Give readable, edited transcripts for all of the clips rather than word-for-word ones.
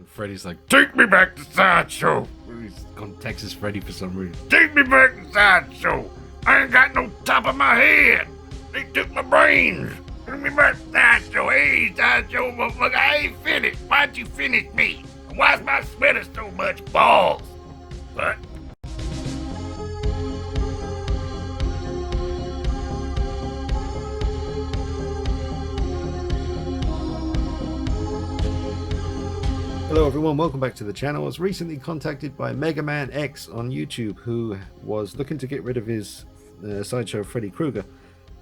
Freddy's like, take me back to Sideshow. He's gone Texas Freddy for some reason. Take me back to Sideshow. I ain't got no top of my head. They took my brains. Take me back to Sideshow. Hey, Sideshow, motherfucker, I ain't finished. Why'd you finish me? Why's my sweater so much balls? What? Hello everyone, welcome back to the channel. I was recently contacted by Mega Man X on YouTube, who was looking to get rid of his Sideshow Freddy Krueger.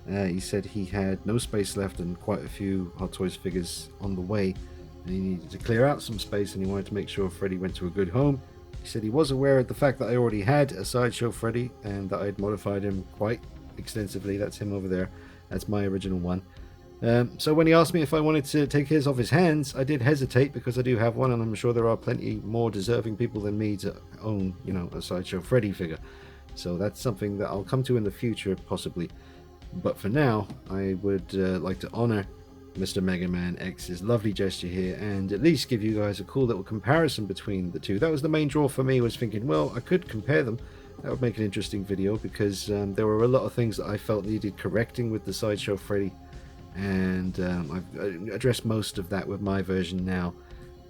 He said he had no space left and quite a few Hot Toys figures on the way, and he needed to clear out some space and he wanted to make sure Freddy went to a good home. He said he was aware of the fact that I already had a Sideshow Freddy and that I'd modified him quite extensively. That's him over there. That's my original one. So when he asked me if I wanted to take his off his hands, I did hesitate because I do have one, and I'm sure there are plenty more deserving people than me to own, you know, a Sideshow Freddy figure. So that's something that I'll come to in the future, possibly. But for now, I would like to honor Mr. Mega Man X's lovely gesture here, and at least give you guys a cool little comparison between the two. That was the main draw for me, was thinking, well, I could compare them. That would make an interesting video, because there were a lot of things that I felt needed correcting with the Sideshow Freddy. And I've addressed most of that with my version now,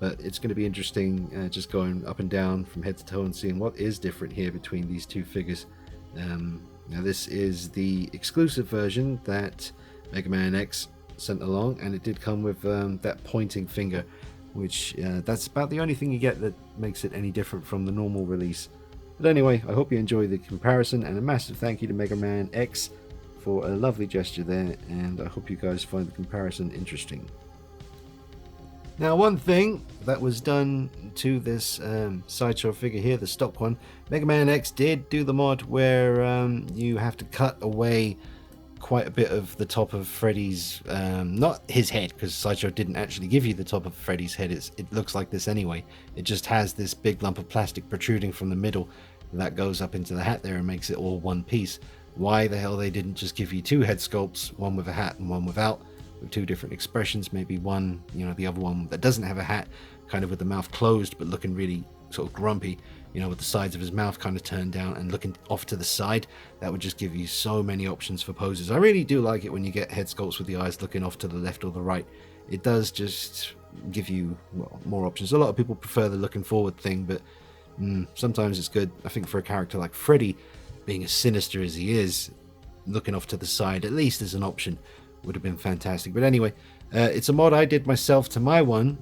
but it's going to be interesting just going up and down from head to toe and seeing what is different here between these two figures. Now this is the exclusive version that Mega Man X sent along, and it did come with that pointing finger, which that's about the only thing you get that makes it any different from the normal release. But anyway, I hope you enjoy the comparison, and a massive thank you to Mega Man X for a lovely gesture there, and I hope you guys find the comparison interesting. Now, one thing that was done to this Sideshow figure here, the stock one, Mega Man X did do the mod where you have to cut away quite a bit of the top of Freddy's, not his head, because Sideshow didn't actually give you the top of Freddy's head. It looks like this anyway. It just has this big lump of plastic protruding from the middle that goes up into the hat there and makes it all one piece. Why the hell they didn't just give you two head sculpts, one with a hat and one without, with two different expressions, maybe one, you know, the other one that doesn't have a hat, kind of with the mouth closed but looking really sort of grumpy, you know, with the sides of his mouth kind of turned down and looking off to the side. That would just give you so many options for poses. I really do like it when you get head sculpts with the eyes looking off to the left or the right. It does just give you, well, more options. A lot of people prefer the looking forward thing, but sometimes it's good. I think for a character like Freddy, being as sinister as he is, looking off to the side, at least as an option, would have been fantastic. But anyway, it's a mod I did myself to my one,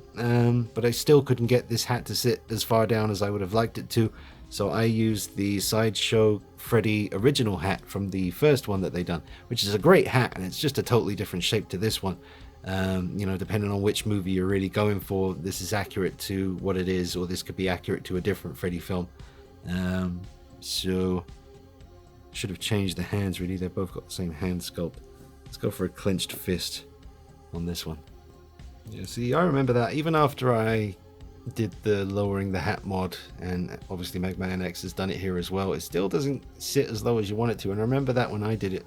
but I still couldn't get this hat to sit as far down as I would have liked it to, so I used the Sideshow Freddy original hat from the first one that they done, which is a great hat, and it's just a totally different shape to this one. You know, depending on which movie you're really going for, this is accurate to what it is, or this could be accurate to a different Freddy film. So should have changed the hands, really. They've both got the same hand sculpt. Let's go for a clenched fist on this one. Yeah, see, I remember that even after I did the lowering the hat mod, and obviously Mega Man X has done it here as well, it still doesn't sit as low as you want it to. And I remember that when I did it,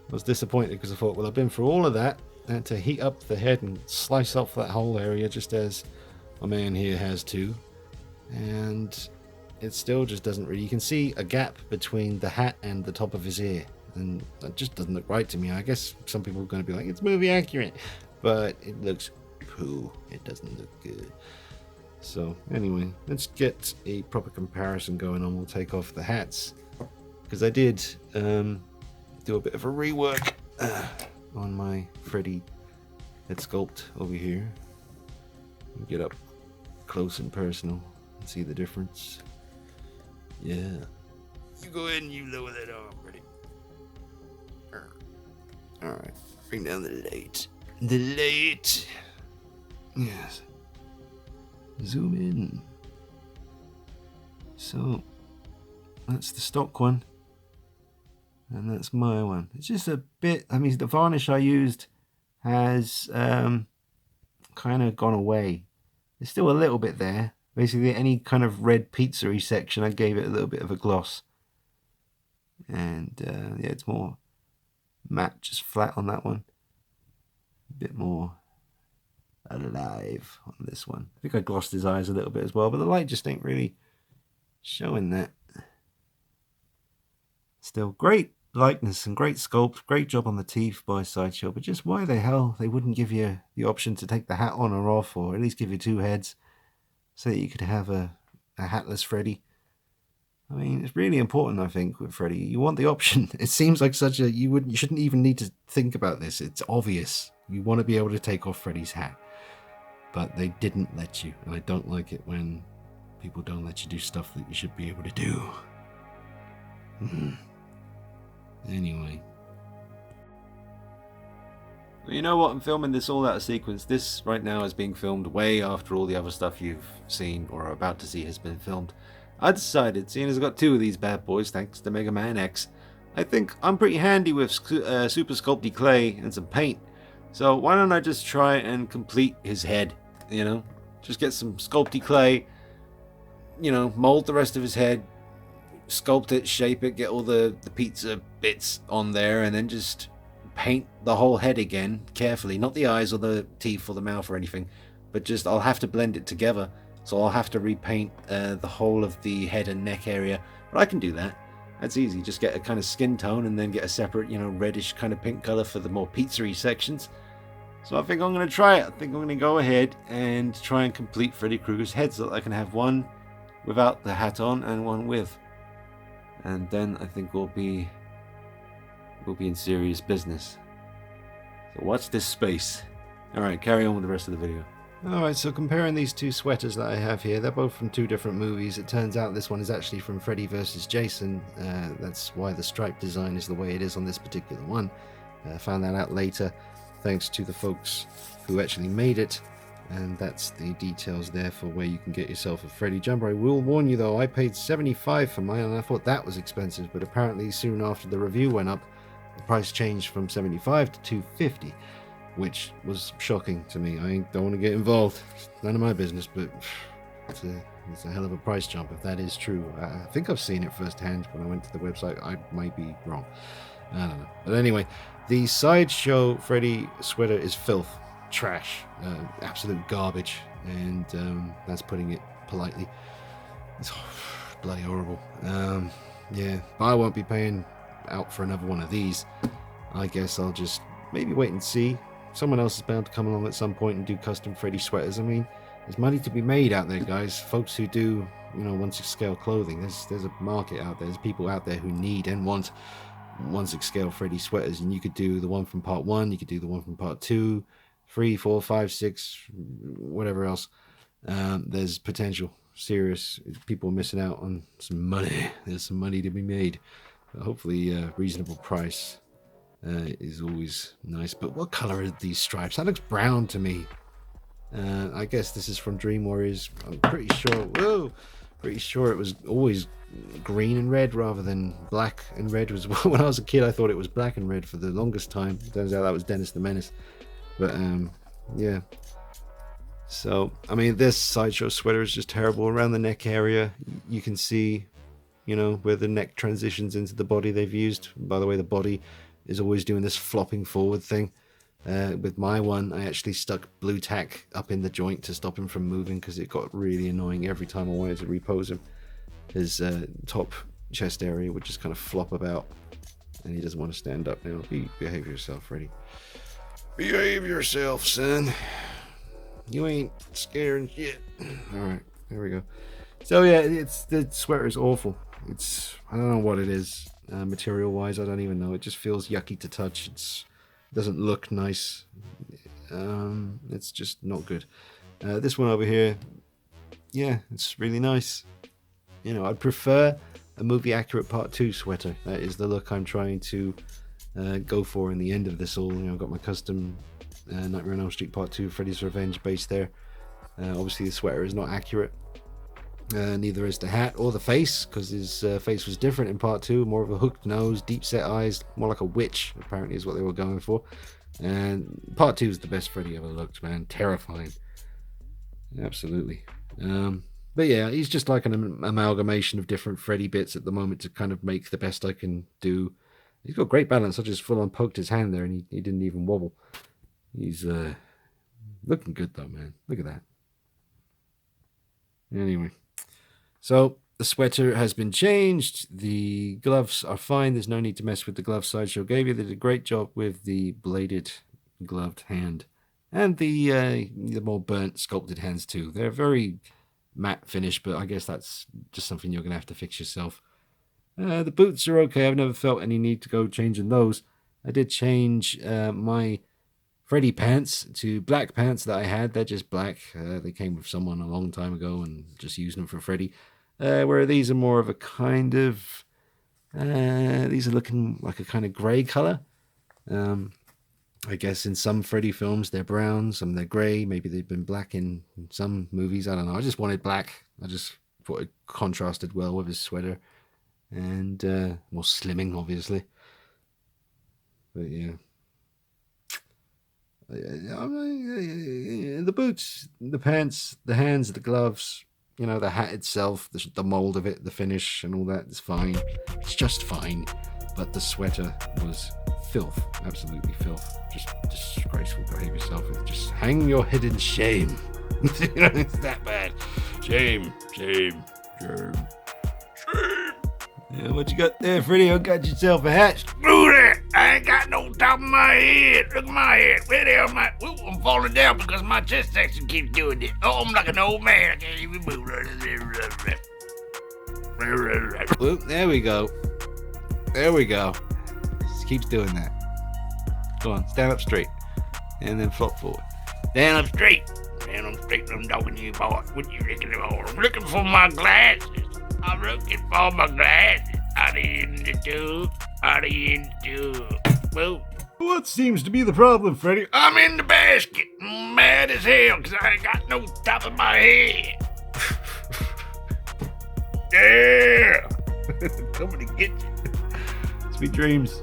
I was disappointed because I thought, well, I've been through all of that, and to heat up the head and slice off that whole area just as my man here has to, and it still just doesn't really. You can see a gap between the hat and the top of his ear, and that just doesn't look right to me. I guess some people are going to be like, it's movie accurate, but it looks poo. It doesn't look good. So anyway, let's get a proper comparison going on. We'll take off the hats, because I did do a bit of a rework on my Freddy head sculpt over here. Get up close and personal and see the difference. Yeah. You go ahead and you lower that arm, ready? Alright, bring down the light. The light! Yes. Zoom in. So, that's the stock one. And that's my one. It's just a bit, I mean, the varnish I used has kind of gone away. There's still a little bit there. Basically, any kind of red pizza-y section, I gave it a little bit of a gloss. And yeah, it's more matte, just flat on that one. A bit more alive on this one. I think I glossed his eyes a little bit as well, but the light just ain't really showing that. Still, great likeness and great sculpt, great job on the teeth by Sideshow, but just why the hell they wouldn't give you the option to take the hat on or off, or at least give you two heads, so that you could have a hatless Freddy. I mean, it's really important, I think, with Freddy. You want the option. It seems like such a you shouldn't even need to think about this. It's obvious. You want to be able to take off Freddy's hat, but they didn't let you, and I don't like it when people don't let you do stuff that you should be able to do. Anyway. You know what? I'm filming this all out of sequence. This right now is being filmed way after all the other stuff you've seen or are about to see has been filmed. I decided, seeing as I've got two of these bad boys thanks to Mega Man X, I think I'm pretty handy with super sculpty clay and some paint. So why don't I just try and complete his head, you know? Just get some sculpty clay, you know, mold the rest of his head, sculpt it, shape it, get all the pizza bits on there, and then just paint the whole head again carefully. Not the eyes or the teeth or the mouth or anything, but just I'll have to blend it together. So I'll have to repaint the whole of the head and neck area. But I can do that. That's easy. Just get a kind of skin tone and then get a separate, you know, reddish kind of pink color for the more pizzery sections. So I think I'm going to try it. I think I'm going to go ahead and try and complete Freddy Krueger's head so that I can have one without the hat on and one with. And then I think we'll be in serious business. So watch this space. Alright, carry on with the rest of the video. Alright, so comparing these two sweaters that I have here, they're both from two different movies. It turns out this one is actually from Freddy vs. Jason. That's why the stripe design is the way it is on this particular one. Found that out later, thanks to the folks who actually made it. And that's the details there for where you can get yourself a Freddy jumper. I will warn you though, I paid $75 for mine and I thought that was expensive, but apparently soon after the review went up, the price changed from $75 to $250, which was shocking to me. I don't want to get involved. It's none of my business, but it's a hell of a price jump if that is true. I think I've seen it firsthand when I went to the website. I might be wrong. I don't know. But anyway, the Sideshow Freddy sweater is filth. Trash, absolute garbage, and that's putting it politely. It's bloody horrible. Yeah, but I won't be paying out for another one of these. I guess I'll just maybe wait and see. Someone else is bound to come along at some point and do custom Freddy sweaters. I mean, there's money to be made out there, guys. Folks who do, you know, 1/6 scale clothing. There's a market out there. There's people out there who need and want 1/6 scale Freddy sweaters, and you could do the one from part 1. You could do the one from part 2. 3, 4, 5, 6, whatever else. There's potential. Serious. People are missing out on some money. There's some money to be made. But hopefully a reasonable price is always nice. But what color are these stripes? That looks brown to me. I guess this is from Dream Warriors. I'm pretty sure it was always green and red rather than black and red. When I was a kid, I thought it was black and red for the longest time. Turns out that was Dennis the Menace. But yeah, so I mean, this Sideshow sweater is just terrible. Around the neck area you can see, you know, where the neck transitions into the body they've used. By the way, the body is always doing this flopping forward thing. With my one, I actually stuck blue tack up in the joint to stop him from moving, because it got really annoying every time I wanted to repose him. His top chest area would just kind of flop about, and he doesn't want to stand up now. Behave yourself, Freddy. Behave yourself, son. You ain't scaring shit. Alright, there we go. So yeah, the sweater is awful. I don't know what it is, material wise. I don't even know. It just feels yucky to touch. It doesn't look nice. It's just not good. This one over here, yeah, it's really nice. You know, I'd prefer a movie accurate part 2 sweater. That is the look I'm trying to go for in the end of this all. You know, I've got my custom Nightmare on Elm Street Part 2 Freddy's Revenge base there. Obviously the sweater is not accurate, neither is the hat or the face, because his face was different in Part 2, more of a hooked nose, deep set eyes, more like a witch apparently is what they were going for. And Part 2 is the best Freddy ever looked, man. Terrifying, absolutely. But yeah, he's just like an amalgamation of different Freddy bits at the moment to kind of make the best I can do. He's got great balance. I just full on poked his hand there and he didn't even wobble. He's Looking good though, man. Look at that. Anyway, so the sweater has been changed. The gloves are fine. There's no need to mess with the gloves Sideshow gave you. They did a great job with the bladed gloved hand and the more burnt sculpted hands too. They're very matte finish, but I guess that's just something you're going to have to fix yourself. The boots are okay. I've never felt any need to go changing those. I did change my Freddy pants to black pants that I had. They're just black. They came with someone a long time ago and just used them for Freddy. Where these are more of a kind of... these are looking like a kind of grey colour. I guess in some Freddy films they're brown, some they're grey. Maybe they've been black in some movies. I don't know. I just wanted black. I just thought it contrasted well with his sweater. And more slimming, obviously. But yeah. The boots, the pants, the hands, the gloves, you know, the hat itself, the mold of it, the finish and all that is fine. It's just fine. But the sweater was filth. Absolutely filth. Just disgraceful. Behave yourself. Just hang your head in shame. It's that bad. Shame. Shame. Shame. Shame. Yeah, what you got there, Freddy? I got yourself a hat. Screw that! I ain't got no top of my head. Look at my head. Where the hell am I? Ooh, I'm falling down because my chest section keeps doing it. Oh, I'm like an old man. I can't even move. Ooh, there we go. There we go. Just keeps doing that. Go on, stand up straight. And then flop forward. Stand up straight. Stand up straight. I'm talking to you, boy. What you looking for? I'm looking for my glasses. I'm looking for my glasses. Out in the tube. Out in the tube. Well, what seems to be the problem, Freddy? I'm in the basket. Mad as hell because I ain't got no top of my head. Yeah. Coming to get you. Sweet dreams.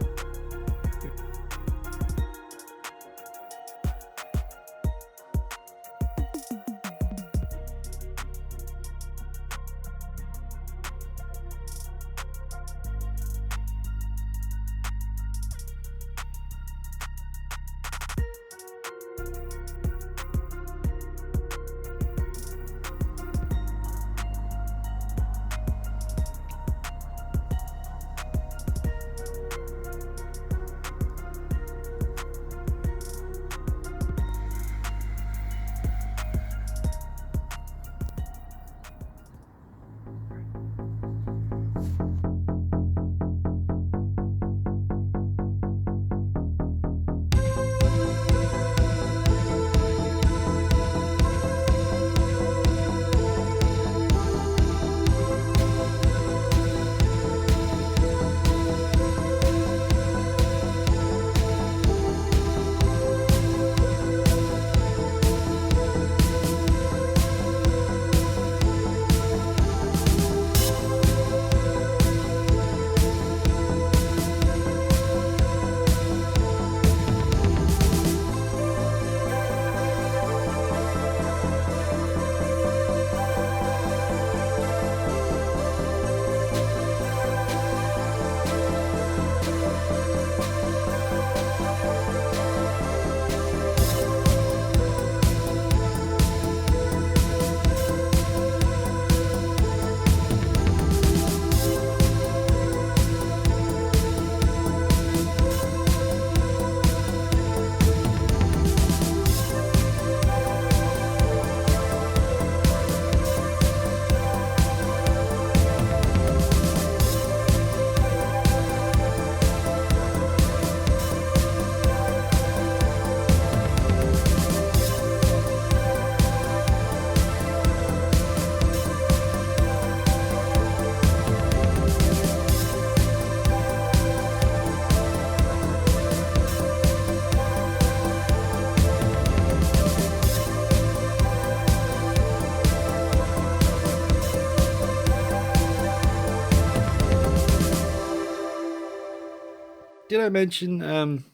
Did I mention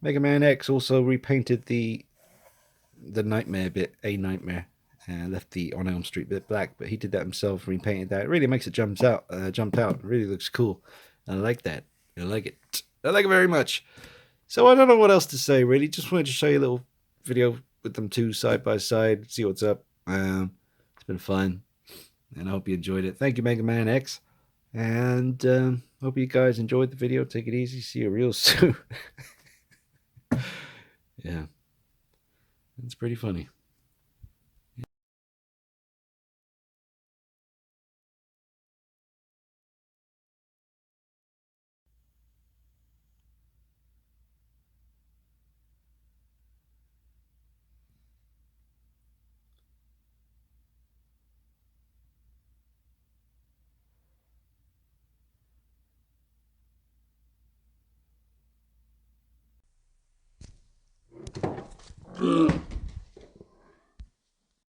Mega Man X also repainted the nightmare bit, a nightmare, left the On Elm Street bit black, but he did that himself, repainted that. It really makes it jumped out. It really looks cool. I like that. I like it. I like it very much. So I don't know what else to say, really. Just wanted to show you a little video with them two side by side, see what's up. It's been fun, and I hope you enjoyed it. Thank you, Mega Man X, and hope you guys enjoyed the video. Take it easy. See you real soon. Yeah, it's pretty funny.